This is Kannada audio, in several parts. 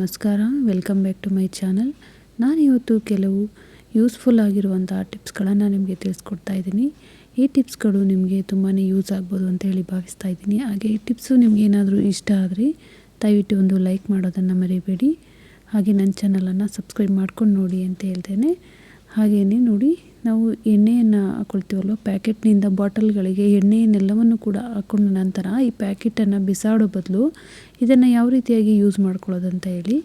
ನಮಸ್ಕಾರ, welcome back to my channel. ನಾನಿವತ್ತು ಕೆಲವು ಯೂಸ್ಫುಲ್ ಆಗಿರುವಂಥ ಟಿಪ್ಸ್ಗಳನ್ನು ನಿಮಗೆ ತಿಳಿಸ್ಕೊಡ್ತಾ ಇದ್ದೀನಿ. ಈ ಟಿಪ್ಸ್ಗಳು ನಿಮಗೆ ತುಂಬಾ ಯೂಸ್ ಆಗ್ಬೋದು ಅಂತ ಹೇಳಿ ಭಾವಿಸ್ತಾ ಇದ್ದೀನಿ. ಹಾಗೆ ಈ ಟಿಪ್ಸು ನಿಮ್ಗೆ ಏನಾದರೂ ಇಷ್ಟ ಆದರೆ ದಯವಿಟ್ಟು ಒಂದು ಲೈಕ್ ಮಾಡೋದನ್ನು ಮರಿಬೇಡಿ. ಹಾಗೆ ನನ್ನ ಚಾನಲನ್ನು ಸಬ್ಸ್ಕ್ರೈಬ್ ಮಾಡ್ಕೊಂಡು ನೋಡಿ ಅಂತ ಹೇಳ್ತೇನೆ. ಹಾಗೆಯೇ ನೋಡಿ, ನಾವು ಎಣ್ಣೆಯನ್ನು ಹಾಕ್ಕೊಳ್ತೀವಲ್ವ, ಪ್ಯಾಕೆಟ್ನಿಂದ ಬಾಟಲ್ಗಳಿಗೆ ಎಣ್ಣೆಯನ್ನೆಲ್ಲವನ್ನು ಕೂಡ ಹಾಕೊಂಡ ನಂತರ ಈ ಪ್ಯಾಕೆಟನ್ನು ಬಿಸಾಡೋ ಬದಲು ಇದನ್ನು ಯಾವ ರೀತಿಯಾಗಿ ಯೂಸ್ ಮಾಡ್ಕೊಳ್ಳೋದಂತ ಹೇಳಿ,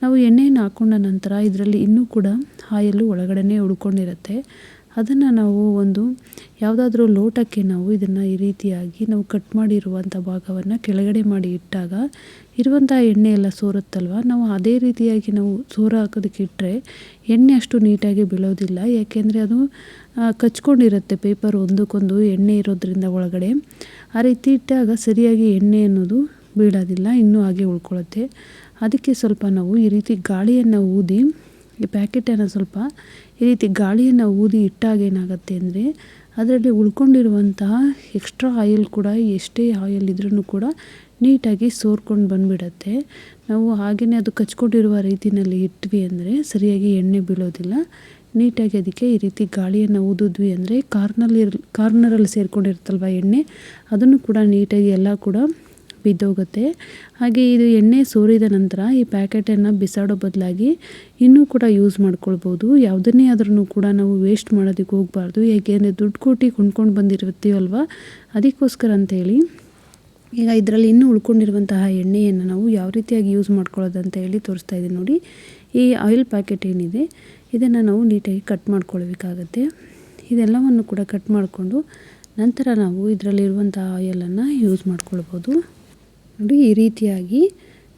ನಾವು ಎಣ್ಣೆಯನ್ನು ಹಾಕ್ಕೊಂಡ ನಂತರ ಇದರಲ್ಲಿ ಇನ್ನೂ ಕೂಡ ಆಯಿಲು ಒಳಗಡೆ ಉಳ್ಕೊಂಡಿರುತ್ತೆ. ಅದನ್ನು ನಾವು ಒಂದು ಯಾವುದಾದ್ರೂ ಲೋಟಕ್ಕೆ ನಾವು ಇದನ್ನು ಈ ರೀತಿಯಾಗಿ ನಾವು ಕಟ್ ಮಾಡಿರುವಂಥ ಭಾಗವನ್ನು ಕೆಳಗಡೆ ಮಾಡಿ ಇಟ್ಟಾಗ ಇರುವಂಥ ಎಣ್ಣೆ ಎಲ್ಲ ಸೋರುತ್ತಲ್ವ, ನಾವು ಅದೇ ರೀತಿಯಾಗಿ ನಾವು ಸೋರು ಹಾಕೋದಕ್ಕೆ ಇಟ್ಟರೆ ಎಣ್ಣೆ ಅಷ್ಟು ನೀಟಾಗಿ ಬೀಳೋದಿಲ್ಲ. ಯಾಕೆಂದರೆ ಅದು ಕಚ್ಕೊಂಡಿರುತ್ತೆ, ಪೇಪರ್ ಒಂದಕ್ಕೊಂದು ಎಣ್ಣೆ ಇರೋದ್ರಿಂದ ಒಳಗಡೆ. ಆ ರೀತಿ ಇಟ್ಟಾಗ ಸರಿಯಾಗಿ ಎಣ್ಣೆ ಅನ್ನೋದು ಬೀಳೋದಿಲ್ಲ, ಇನ್ನೂ ಹಾಗೆ ಉಳ್ಕೊಳ್ಳುತ್ತೆ. ಅದಕ್ಕೆ ಸ್ವಲ್ಪ ನಾವು ಈ ರೀತಿ ಗಾಳಿಯನ್ನು ಊದಿ, ಈ ಪ್ಯಾಕೆಟನ್ನು ಸ್ವಲ್ಪ ಈ ರೀತಿ ಗಾಳಿಯನ್ನು ಊದಿ ಇಟ್ಟಾಗ ಏನಾಗುತ್ತೆ ಅಂದರೆ ಅದರಲ್ಲಿ ಉಳ್ಕೊಂಡಿರುವಂತಹ ಎಕ್ಸ್ಟ್ರಾ ಆಯಿಲ್ ಕೂಡ, ಎಷ್ಟೇ ಆಯಿಲ್ ಇದ್ರೂ ಕೂಡ ನೀಟಾಗಿ ಸೋರ್ಕೊಂಡು ಬಂದುಬಿಡತ್ತೆ. ನಾವು ಹಾಗೆಯೇ ಅದು ಕಚ್ಕೊಂಡಿರುವ ರೀತಿಯಲ್ಲಿ ಇಟ್ವಿ ಅಂದರೆ ಸರಿಯಾಗಿ ಎಣ್ಣೆ ಬೀಳೋದಿಲ್ಲ. ನೀಟಾಗಿ ಅದಕ್ಕೆ ಈ ರೀತಿ ಗಾಳಿಯನ್ನು ಊದಿದ್ವಿ ಅಂದರೆ ಕಾರ್ನರಲ್ಲಿ ಸೇರ್ಕೊಂಡಿರುತ್ತಲ್ವ ಎಣ್ಣೆ, ಅದನ್ನು ಕೂಡ ನೀಟಾಗಿ ಎಲ್ಲ ಕೂಡ ಬಿದ್ದೋಗುತ್ತೆ. ಹಾಗೆ ಇದು ಎಣ್ಣೆ ಸೋರಿದ ನಂತರ ಈ ಪ್ಯಾಕೆಟನ್ನು ಬಿಸಾಡೋ ಬದಲಾಗಿ ಇನ್ನೂ ಕೂಡ ಯೂಸ್ ಮಾಡ್ಕೊಳ್ಬೋದು. ಯಾವುದನ್ನೇ ಆದ್ರೂ ಕೂಡ ನಾವು ವೇಸ್ಟ್ ಮಾಡೋದಕ್ಕೆ ಹೋಗಬಾರ್ದು. ಏಕೆಂದರೆ ದುಡ್ಡು ಕೊಟ್ಟು ಕೊಂಡ್ಕೊಂಡು ಬಂದಿರ್ತೀವಲ್ವ, ಅದಕ್ಕೋಸ್ಕರ ಅಂತೇಳಿ ಈಗ ಇದರಲ್ಲಿ ಇನ್ನೂ ಉಳ್ಕೊಂಡಿರುವಂತಹ ಎಣ್ಣೆಯನ್ನು ನಾವು ಯಾವ ರೀತಿಯಾಗಿ ಯೂಸ್ ಮಾಡ್ಕೊಳ್ಳೋದಂತ ಹೇಳಿ ತೋರಿಸ್ತಾ ಇದ್ದೀನಿ ನೋಡಿ. ಈ ಆಯಿಲ್ ಪ್ಯಾಕೆಟ್ ಏನಿದೆ ಇದನ್ನು ನಾವು ನೀಟಾಗಿ ಕಟ್ ಮಾಡ್ಕೊಳ್ಬೇಕಾಗತ್ತೆ. ಇದೆಲ್ಲವನ್ನು ಕೂಡ ಕಟ್ ಮಾಡಿಕೊಂಡು ನಂತರ ನಾವು ಇದರಲ್ಲಿರುವಂಥ ಆಯಿಲನ್ನು ಯೂಸ್ ಮಾಡ್ಕೊಳ್ಬೋದು. ನೋಡಿ, ಈ ರೀತಿಯಾಗಿ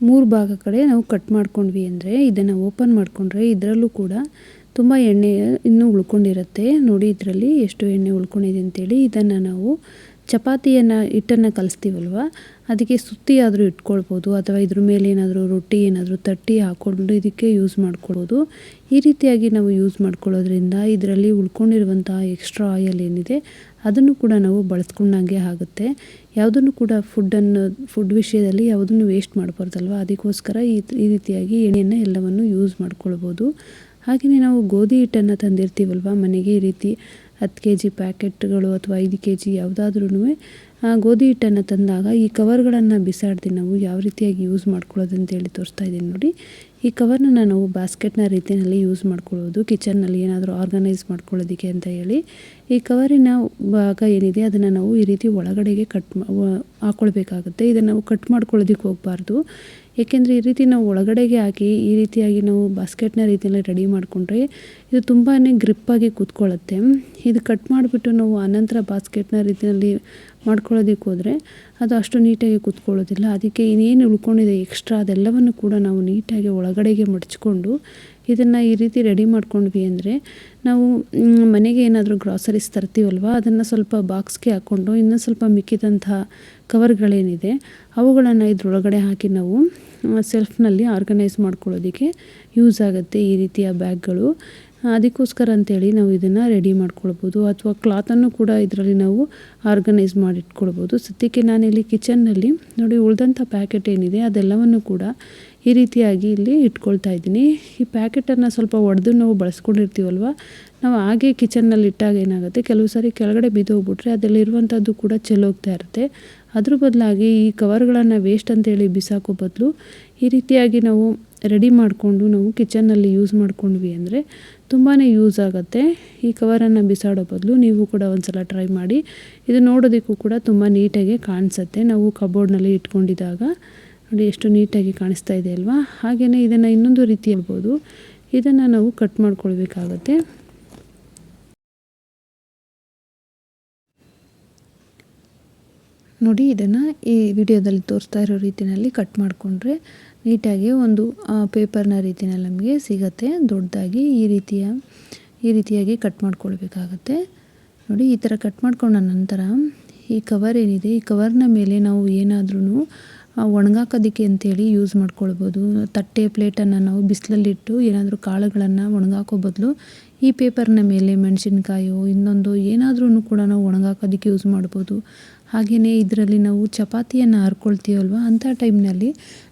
3 ಭಾಗ ಕಡೆ ನಾವು ಕಟ್ ಮಾಡ್ಕೊಂಡ್ವಿ ಅಂದರೆ ಇದನ್ನು ಓಪನ್ ಮಾಡಿಕೊಂಡ್ರೆ ಇದರಲ್ಲೂ ಕೂಡ ತುಂಬ ಎಣ್ಣೆ ಇನ್ನೂ ಉಳ್ಕೊಂಡಿರುತ್ತೆ. ನೋಡಿ ಇದರಲ್ಲಿ ಎಷ್ಟು ಎಣ್ಣೆ ಉಳ್ಕೊಂಡಿದೆ ಅಂತೇಳಿ. ಇದನ್ನು ನಾವು ಹಿಟ್ಟನ್ನು ಕಲಿಸ್ತೀವಲ್ವ, ಅದಕ್ಕೆ ಸುತ್ತಿ ಆದರೂ ಇಟ್ಕೊಳ್ಬೋದು, ಅಥವಾ ಇದ್ರ ಮೇಲೆ ಏನಾದರೂ ರೊಟ್ಟಿ ಏನಾದರೂ ತಟ್ಟಿ ಹಾಕ್ಕೊಂಡು ಇದಕ್ಕೆ ಯೂಸ್ ಮಾಡ್ಕೊಳ್ಬೋದು. ಈ ರೀತಿಯಾಗಿ ನಾವು ಯೂಸ್ ಮಾಡ್ಕೊಳ್ಳೋದ್ರಿಂದ ಇದರಲ್ಲಿ ಉಳ್ಕೊಂಡಿರುವಂಥ ಎಕ್ಸ್ಟ್ರಾ ಆಯಿಲ್ ಏನಿದೆ ಅದನ್ನು ಕೂಡ ನಾವು ಬಳಸ್ಕೊಂಡಂಗೆ ಆಗುತ್ತೆ. ಯಾವುದನ್ನು ಕೂಡ ಫುಡ್ ವಿಷಯದಲ್ಲಿ ಯಾವುದನ್ನು ವೇಸ್ಟ್ ಮಾಡಬಾರ್ದಲ್ವ, ಅದಕ್ಕೋಸ್ಕರ ಈ ರೀತಿಯಾಗಿ ಎಣ್ಣೆಯನ್ನು ಎಲ್ಲವನ್ನು ಯೂಸ್ ಮಾಡ್ಕೊಳ್ಬೋದು. ಹಾಗೆಯೇ ನಾವು ಗೋಧಿ ಹಿಟ್ಟನ್ನು ತಂದಿರ್ತೀವಲ್ವ ಮನೆಗೆ, ಈ ರೀತಿ 10 kg ಪ್ಯಾಕೆಟ್ಗಳು ಅಥವಾ 5 kg ಯಾವುದಾದ್ರೂ ಗೋಧಿ ಹಿಟ್ಟನ್ನು ತಂದಾಗ ಈ ಕವರ್ಗಳನ್ನು ಬಿಸಾಡ್ದು ನಾವು ಯಾವ ರೀತಿಯಾಗಿ ಯೂಸ್ ಮಾಡ್ಕೊಳ್ಳೋದಂತೇಳಿ ತೋರಿಸ್ತಾ ಇದ್ದೀನಿ ನೋಡಿ. ಈ ಕವರ್ನ ನಾವು ಬಾಸ್ಕೆಟ್ನ ರೀತಿಯಲ್ಲಿ ಯೂಸ್ ಮಾಡ್ಕೊಳ್ಳೋದು, ಕಿಚನ್ನಲ್ಲಿ ಏನಾದರೂ ಆರ್ಗನೈಸ್ ಮಾಡ್ಕೊಳ್ಳೋದಕ್ಕೆ ಅಂತ ಹೇಳಿ. ಈ ಕವರಿನ ಭಾಗ ಏನಿದೆ ಅದನ್ನು ನಾವು ಈ ರೀತಿ ಒಳಗಡೆಗೆ ಹಾಕ್ಕೊಳ್ಬೇಕಾಗುತ್ತೆ. ಇದನ್ನು ನಾವು ಕಟ್ ಮಾಡ್ಕೊಳ್ಳೋದಕ್ಕೆ ಹೋಗಬಾರ್ದು. ಏಕೆಂದರೆ ಈ ರೀತಿ ನಾವು ಒಳಗಡೆಗೆ ಹಾಕಿ ಈ ರೀತಿಯಾಗಿ ನಾವು ಬಾಸ್ಕೆಟ್ನ ರೀತಿಯಲ್ಲಿ ರೆಡಿ ಮಾಡಿಕೊಂಡ್ರೆ ಇದು ತುಂಬಾ ಗ್ರಿಪ್ಪಾಗಿ ಕೂತ್ಕೊಳ್ಳುತ್ತೆ. ಇದು ಕಟ್ ಮಾಡಿಬಿಟ್ಟು ನಾವು ಅನಂತರ ಬಾಸ್ಕೆಟ್ನ ರೀತಿಯಲ್ಲಿ ಮಾಡ್ಕೊಳ್ಳೋದಕ್ಕೆ ಹೋದರೆ ಅದು ಅಷ್ಟು ನೀಟಾಗಿ ಕೂತ್ಕೊಳ್ಳೋದಿಲ್ಲ. ಅದಕ್ಕೆ ಇನ್ನೇನು ಉಳ್ಕೊಂಡಿದೆ ಎಕ್ಸ್ಟ್ರಾ ಅದೆಲ್ಲವನ್ನು ಕೂಡ ನಾವು ನೀಟಾಗಿ ಒಳಗಡೆಗೆ ಮಡಚ್ಕೊಂಡು ಇದನ್ನು ಈ ರೀತಿ ರೆಡಿ ಮಾಡ್ಕೊಂಡ್ವಿ ಅಂದರೆ ನಾವು ಮನೆಗೆ ಏನಾದರೂ ಗ್ರಾಸರೀಸ್ ತರ್ತೀವಲ್ವ, ಅದನ್ನು ಸ್ವಲ್ಪ ಬಾಕ್ಸ್ಗೆ ಹಾಕ್ಕೊಂಡು ಇನ್ನೂ ಸ್ವಲ್ಪ ಮಿಕ್ಕಿದಂತಹ ಕವರ್ಗಳೇನಿದೆ ಅವುಗಳನ್ನು ಇದ್ರೊಳಗಡೆ ಹಾಕಿ ನಾವು ಸೆಲ್ಫ್ನಲ್ಲಿ ಆರ್ಗನೈಸ್ ಮಾಡ್ಕೊಳ್ಳೋದಕ್ಕೆ ಯೂಸ್ ಆಗುತ್ತೆ ಈ ರೀತಿಯ ಬ್ಯಾಗ್ಗಳು. ಅದಕ್ಕೋಸ್ಕರ ಅಂತೇಳಿ ನಾವು ಇದನ್ನು ರೆಡಿ ಮಾಡ್ಕೊಳ್ಬೋದು, ಅಥವಾ ಕ್ಲಾತನ್ನು ಕೂಡ ಇದರಲ್ಲಿ ನಾವು ಆರ್ಗನೈಸ್ ಮಾಡಿಟ್ಕೊಳ್ಬೋದು. ಸದ್ಯಕ್ಕೆ ನಾನಿಲ್ಲಿ ಕಿಚನ್ನಲ್ಲಿ ನೋಡಿ ಉಳಿದಂಥ ಪ್ಯಾಕೆಟ್ ಏನಿದೆ ಅದೆಲ್ಲವನ್ನು ಕೂಡ ಈ ರೀತಿಯಾಗಿ ಇಲ್ಲಿ ಇಟ್ಕೊಳ್ತಾ ಇದ್ದೀನಿ. ಈ ಪ್ಯಾಕೆಟನ್ನು ಸ್ವಲ್ಪ ಒಡೆದು ನಾವು ಬಳಸ್ಕೊಂಡಿರ್ತೀವಲ್ವ, ನಾವು ಹಾಗೆ ಕಿಚನ್ನಲ್ಲಿ ಇಟ್ಟಾಗ ಏನಾಗುತ್ತೆ, ಕೆಲವು ಸಾರಿ ಕೆಳಗಡೆ ಬಿದ್ದೋಗ್ಬಿಟ್ರೆ ಅದರಲ್ಲಿರುವಂಥದ್ದು ಕೂಡ ಚೆಲ್ಲೋಗ್ತಾ ಇರುತ್ತೆ. ಅದ್ರ ಬದಲಾಗಿ ಈ ಕವರ್ಗಳನ್ನು ವೇಸ್ಟ್ ಅಂತೇಳಿ ಬಿಸಾಕೋ ಬದಲು ಈ ರೀತಿಯಾಗಿ ನಾವು ರೆಡಿ ಮಾಡಿಕೊಂಡು ನಾವು ಕಿಚನ್ನಲ್ಲಿ ಯೂಸ್ ಮಾಡ್ಕೊಂಡ್ವಿ ಅಂದರೆ ತುಂಬಾ ಯೂಸ್ ಆಗುತ್ತೆ. ಈ ಕವರನ್ನು ಬಿಸಾಡೋ ಬದಲು ನೀವು ಕೂಡ ಒಂದ್ಸಲ ಟ್ರೈ ಮಾಡಿ. ಇದು ನೋಡೋದಕ್ಕೂ ಕೂಡ ತುಂಬ ನೀಟಾಗಿ ಕಾಣಿಸುತ್ತೆ. ನಾವು ಕಬೋರ್ಡ್ನಲ್ಲಿ ಇಟ್ಕೊಂಡಿದ್ದಾಗ ನೋಡಿ ಎಷ್ಟು ನೀಟಾಗಿ ಕಾಣಿಸ್ತಾ ಇದೆ ಅಲ್ವಾ. ಹಾಗೆಯೇ ಇದನ್ನು ಇನ್ನೊಂದು ರೀತಿ ಹೇಳ್ಬೋದು, ಇದನ್ನು ನಾವು ಕಟ್ ಮಾಡ್ಕೊಳ್ಬೇಕಾಗತ್ತೆ. ನೋಡಿ, ಇದನ್ನು ಈ ವಿಡಿಯೋದಲ್ಲಿ ತೋರಿಸ್ತಾ ಇರೋ ರೀತಿಯಲ್ಲಿ ಕಟ್ ಮಾಡಿಕೊಂಡ್ರೆ ನೀಟಾಗಿ ಒಂದು ಪೇಪರ್ನ ರೀತಿಯಲ್ಲಿ ನಮಗೆ ಸಿಗುತ್ತೆ ದೊಡ್ಡದಾಗಿ. ಈ ರೀತಿಯಾಗಿ ಕಟ್ ಮಾಡ್ಕೊಳ್ಬೇಕಾಗತ್ತೆ. ನೋಡಿ, ಈ ಥರ ಕಟ್ ಮಾಡ್ಕೊಂಡ ನಂತರ ಈ ಕವರ್ ಏನಿದೆ ಈ ಕವರ್ನ ಮೇಲೆ ನಾವು ಏನಾದ್ರೂ ಒಣಗಾಕೋದಕ್ಕೆ ಅಂತೇಳಿ ಯೂಸ್ ಮಾಡ್ಕೊಳ್ಬೋದು. ತಟ್ಟೆ ಪ್ಲೇಟನ್ನು ನಾವು ಬಿಸಿಲಲ್ಲಿಟ್ಟು ಏನಾದರೂ ಕಾಳುಗಳನ್ನು ಒಣಗಾಕೋ ಬದಲು ಈ ಪೇಪರ್ನ ಮೇಲೆ ಮೆಣಸಿನ್ಕಾಯೋ ಇನ್ನೊಂದು ಏನಾದ್ರೂ ಕೂಡ ನಾವು ಒಣಗಾಕೋದಕ್ಕೆ ಯೂಸ್ ಮಾಡ್ಬೋದು. ಹಾಗೆಯೇ ಇದರಲ್ಲಿ ನಾವು ಚಪಾತಿಯನ್ನು ಹರ್ಕೊಳ್ತೀವಲ್ವ, ಅಂಥ ಟೈಮ್ನಲ್ಲಿ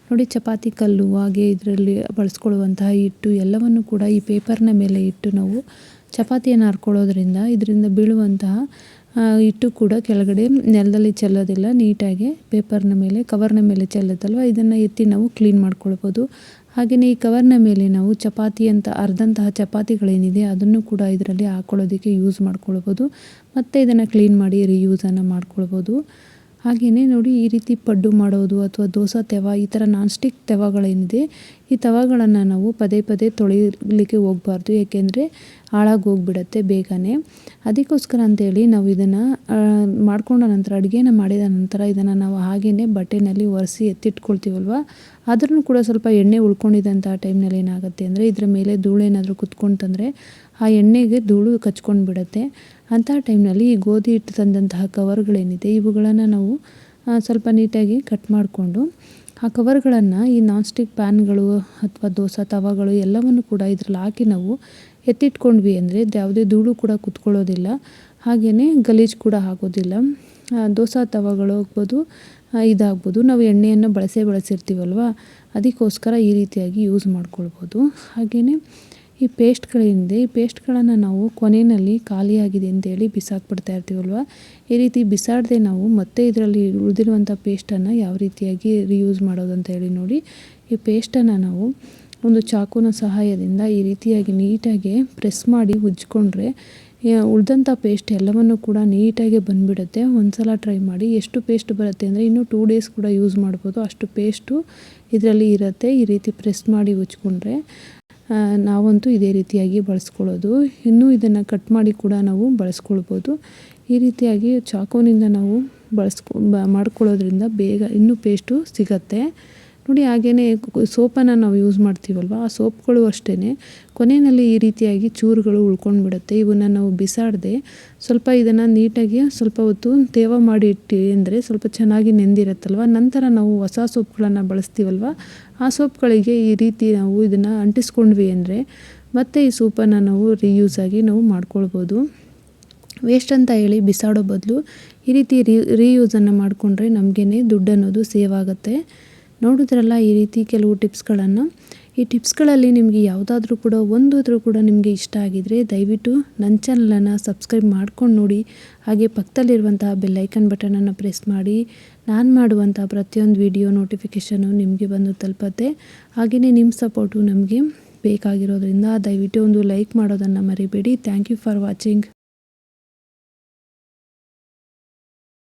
ನೋಡಿ ಚಪಾತಿ ಕಲ್ಲು ಹಾಗೆ ಇದರಲ್ಲಿ ಬಳಸ್ಕೊಳ್ಳುವಂತಹ ಹಿಟ್ಟು ಎಲ್ಲವನ್ನು ಕೂಡ ಈ ಪೇಪರ್ನ ಮೇಲೆ ಇಟ್ಟು ನಾವು ಚಪಾತಿಯನ್ನು ಹರ್ಕೊಳ್ಳೋದ್ರಿಂದ ಇದರಿಂದ ಬೀಳುವಂತಹ ಹಿಟ್ಟು ಕೂಡ ಕೆಳಗಡೆ ನೆಲದಲ್ಲಿ ಚೆಲ್ಲೋದಿಲ್ಲ, ನೀಟಾಗಿ ಪೇಪರ್ನ ಮೇಲೆ ಕವರ್ನ ಮೇಲೆ ಚೆಲ್ಲುತ್ತಲ್ವ, ಇದನ್ನು ಎತ್ತಿ ನಾವು ಕ್ಲೀನ್ ಮಾಡ್ಕೊಳ್ಬೋದು. ಹಾಗೆಯೇ ಈ ಕವರ್ನ ಮೇಲೆ ನಾವು ಚಪಾತಿ ಅಂತ ಅರ್ಧಂತಹ ಚಪಾತಿಗಳೇನಿದೆ ಅದನ್ನು ಕೂಡ ಇದರಲ್ಲಿ ಹಾಕ್ಕೊಳ್ಳೋದಕ್ಕೆ ಯೂಸ್ ಮಾಡ್ಕೊಳ್ಬೋದು. ಮತ್ತು ಇದನ್ನು ಕ್ಲೀನ್ ಮಾಡಿ ರಿಯೂಸನ್ನು ಮಾಡ್ಕೊಳ್ಬೋದು. ಹಾಗೆಯೇ ನೋಡಿ ಈ ರೀತಿ ಪಡ್ಡು ಮಾಡೋದು ಅಥವಾ ದೋಸೆ ತವ ಈ ಥರ ನಾನ್ ಸ್ಟಿಕ್ ತವಗಳೇನಿದೆ ಈ ತವಗಳನ್ನು ನಾವು ಪದೇ ಪದೇ ತೊಳಿಲಿಕ್ಕೆ ಹೋಗಬಾರ್ದು, ಏಕೆಂದರೆ ಹಾಳಾಗಿ ಹೋಗ್ಬಿಡತ್ತೆ ಬೇಗನೆ. ಅದಕ್ಕೋಸ್ಕರ ಅಂತೇಳಿ ನಾವು ಇದನ್ನು ಮಾಡ್ಕೊಂಡ ನಂತರ ಅಡುಗೆನ ಮಾಡಿದ ನಂತರ ಇದನ್ನು ನಾವು ಹಾಗೆಯೇ ಬಟ್ಟೆನಲ್ಲಿ ಒರೆಸಿ ಎತ್ತಿಟ್ಕೊಳ್ತೀವಲ್ವ, ಆದ್ರೂ ಕೂಡ ಸ್ವಲ್ಪ ಎಣ್ಣೆ ಉಳ್ಕೊಂಡಿದ್ದಂಥ ಟೈಮ್ನಲ್ಲಿ ಏನಾಗುತ್ತೆ ಅಂದರೆ ಇದರ ಮೇಲೆ ಧೂಳೇನಾದರೂ ಕುತ್ಕೊಂತಂದರೆ ಆ ಎಣ್ಣೆಗೆ ಧೂಳು ಕಚ್ಕೊಂಡು ಬಿಡುತ್ತೆ. ಅಂಥ ಟೈಮ್ನಲ್ಲಿ ಈ ಗೋಧಿ ಹಿಟ್ಟು ತಂದಂತಹ ಕವರ್ಗಳೇನಿದೆ ಇವುಗಳನ್ನು ನಾವು ಸ್ವಲ್ಪ ನೀಟಾಗಿ ಕಟ್ ಮಾಡಿಕೊಂಡು ಆ ಕವರ್ಗಳನ್ನು ಈ ನಾನ್ ಸ್ಟಿಕ್ ಪ್ಯಾನ್ಗಳು ಅಥವಾ ದೋಸೆ ತವಗಳು ಎಲ್ಲವನ್ನು ಕೂಡ ಇದರಲ್ಲಿ ಹಾಕಿ ನಾವು ಎತ್ತಿಟ್ಕೊಂಡ್ವಿ ಅಂದರೆ ಯಾವುದೇ ಧೂಳು ಕೂಡ ಕುತ್ಕೊಳ್ಳೋದಿಲ್ಲ, ಹಾಗೆಯೇ ಗಲೀಜು ಕೂಡ ಆಗೋದಿಲ್ಲ. ದೋಸೆ ತವಗಳು ಹೋಗ್ಬೋದು, ಇದಾಗ್ಬೋದು, ನಾವು ಎಣ್ಣೆಯನ್ನು ಬಳಸಿರ್ತೀವಲ್ವ, ಅದಕ್ಕೋಸ್ಕರ ಈ ರೀತಿಯಾಗಿ ಯೂಸ್ ಮಾಡ್ಕೊಳ್ಬೋದು. ಹಾಗೆಯೇ ಈ ಪೇಸ್ಟ್ಗಳೇನಿದೆ ಈ ಪೇಸ್ಟ್ಗಳನ್ನು ನಾವು ಕೊನೆಯಲ್ಲಿ ಖಾಲಿಯಾಗಿದೆ ಅಂತೇಳಿ ಬಿಸಾಕ್ಬಿಡ್ತಾ ಇರ್ತೀವಲ್ವ, ಈ ರೀತಿ ಬಿಸಾಡದೆ ನಾವು ಮತ್ತೆ ಇದರಲ್ಲಿ ಉಳಿದಿರುವಂಥ ಪೇಸ್ಟನ್ನು ಯಾವ ರೀತಿಯಾಗಿ ರಿಯೂಸ್ ಮಾಡೋದು ಅಂತ ಹೇಳಿ ನೋಡಿ. ಈ ಪೇಸ್ಟನ್ನು ನಾವು ಒಂದು ಚಾಕುನ ಸಹಾಯದಿಂದ ಈ ರೀತಿಯಾಗಿ ನೀಟಾಗಿ ಪ್ರೆಸ್ ಮಾಡಿ ಉಜ್ಜಿಕೊಂಡ್ರೆ ಉಳಿದಂಥ ಪೇಸ್ಟ್ ಎಲ್ಲವನ್ನು ಕೂಡ ನೀಟಾಗಿ ಬಂದುಬಿಡುತ್ತೆ. ಒಂದು ಸಲ ಟ್ರೈ ಮಾಡಿ. ಎಷ್ಟು ಪೇಸ್ಟ್ ಬರುತ್ತೆ ಅಂದರೆ ಇನ್ನೂ 2 ಡೇಸ್ ಕೂಡ ಯೂಸ್ ಮಾಡ್ಬೋದು, ಅಷ್ಟು ಪೇಸ್ಟು ಇದರಲ್ಲಿ ಇರುತ್ತೆ. ಈ ರೀತಿ ಪ್ರೆಸ್ ಮಾಡಿ ಉಜ್ಜಿಕೊಂಡ್ರೆ ನಾವಂತೂ ಇದೇ ರೀತಿಯಾಗಿ ಬಳಸ್ಕೊಳ್ಳೋದು. ಇನ್ನೂ ಇದನ್ನು ಕಟ್ ಮಾಡಿ ಕೂಡ ನಾವು ಬಳಸ್ಕೊಳ್ಬೋದು. ಈ ರೀತಿಯಾಗಿ ಚಾಕುವಿನಿಂದ ನಾವು ಮಾಡ್ಕೊಳ್ಳೋದ್ರಿಂದ ಬೇಗ ಇನ್ನೂ ಪೇಸ್ಟು ಸಿಗತ್ತೆ ನೋಡಿ. ಹಾಗೆಯೇ ಸೋಪನ್ನು ನಾವು ಯೂಸ್ ಮಾಡ್ತೀವಲ್ವ, ಆ ಸೋಪ್ಗಳು ಅಷ್ಟೇ ಕೊನೆಯಲ್ಲಿ ಈ ರೀತಿಯಾಗಿ ಚೂರುಗಳು ಉಳ್ಕೊಂಡು ಬಿಡುತ್ತೆ. ಇವನ್ನು ನಾವು ಬಿಸಾಡದೆ ಸ್ವಲ್ಪ ಇದನ್ನು ನೀಟಾಗಿ ಸ್ವಲ್ಪ ಹೊತ್ತು ತೇವ ಮಾಡಿ ಇಟ್ಟು ಅಂದರೆ ಸ್ವಲ್ಪ ಚೆನ್ನಾಗಿ ನೆಂದಿರುತ್ತಲ್ವ, ನಂತರ ನಾವು ಹೊಸ ಸೋಪ್ಗಳನ್ನು ಬಳಸ್ತೀವಲ್ವ, ಆ ಸೋಪ್ಗಳಿಗೆ ಈ ರೀತಿ ನಾವು ಇದನ್ನು ಅಂಟಿಸ್ಕೊಂಡ್ವಿ ಅಂದರೆ ಮತ್ತೆ ಈ ಸೋಪನ್ನು ನಾವು ರಿಯೂಸಾಗಿ ನಾವು ಮಾಡ್ಕೊಳ್ಬೋದು. ವೇಸ್ಟ್ ಅಂತ ಹೇಳಿ ಬಿಸಾಡೋ ಬದಲು ಈ ರೀತಿ ರೀಯೂಸನ್ನು ಮಾಡಿಕೊಂಡ್ರೆ ನಮಗೇ ದುಡ್ಡು ಅನ್ನೋದು ಸೇವ್ ಆಗುತ್ತೆ. ನೋಡಿದ್ರಲ್ಲ ಈ ರೀತಿ ಕೆಲವು ಟಿಪ್ಸ್ಗಳನ್ನು. ಈ ಟಿಪ್ಸ್ಗಳಲ್ಲಿ ನಿಮಗೆ ಯಾವುದಾದ್ರೂ ಕೂಡ ಒಂದಾದರೂ ಕೂಡ ನಿಮಗೆ ಇಷ್ಟ ಆಗಿದರೆ ದಯವಿಟ್ಟು ನನ್ನ ಚಾನಲನ್ನು ಸಬ್ಸ್ಕ್ರೈಬ್ ಮಾಡ್ಕೊಂಡು ನೋಡಿ. ಹಾಗೆ ಪಕ್ಕದಲ್ಲಿರುವಂತಹ ಬೆಲ್ಲೈಕನ್ ಬಟನನ್ನು ಪ್ರೆಸ್ ಮಾಡಿ ನಾನು ಮಾಡುವಂಥ ಪ್ರತಿಯೊಂದು ವಿಡಿಯೋ ನೋಟಿಫಿಕೇಷನು ನಿಮಗೆ ಬಂದು ತಲುಪತ್ತೆ. ಹಾಗೆಯೇ ನಿಮ್ಮ ಸಪೋರ್ಟು ನಮಗೆ ಬೇಕಾಗಿರೋದ್ರಿಂದ ದಯವಿಟ್ಟು ಒಂದು ಲೈಕ್ ಮಾಡೋದನ್ನು ಮರಿಬೇಡಿ. Thank you for watching.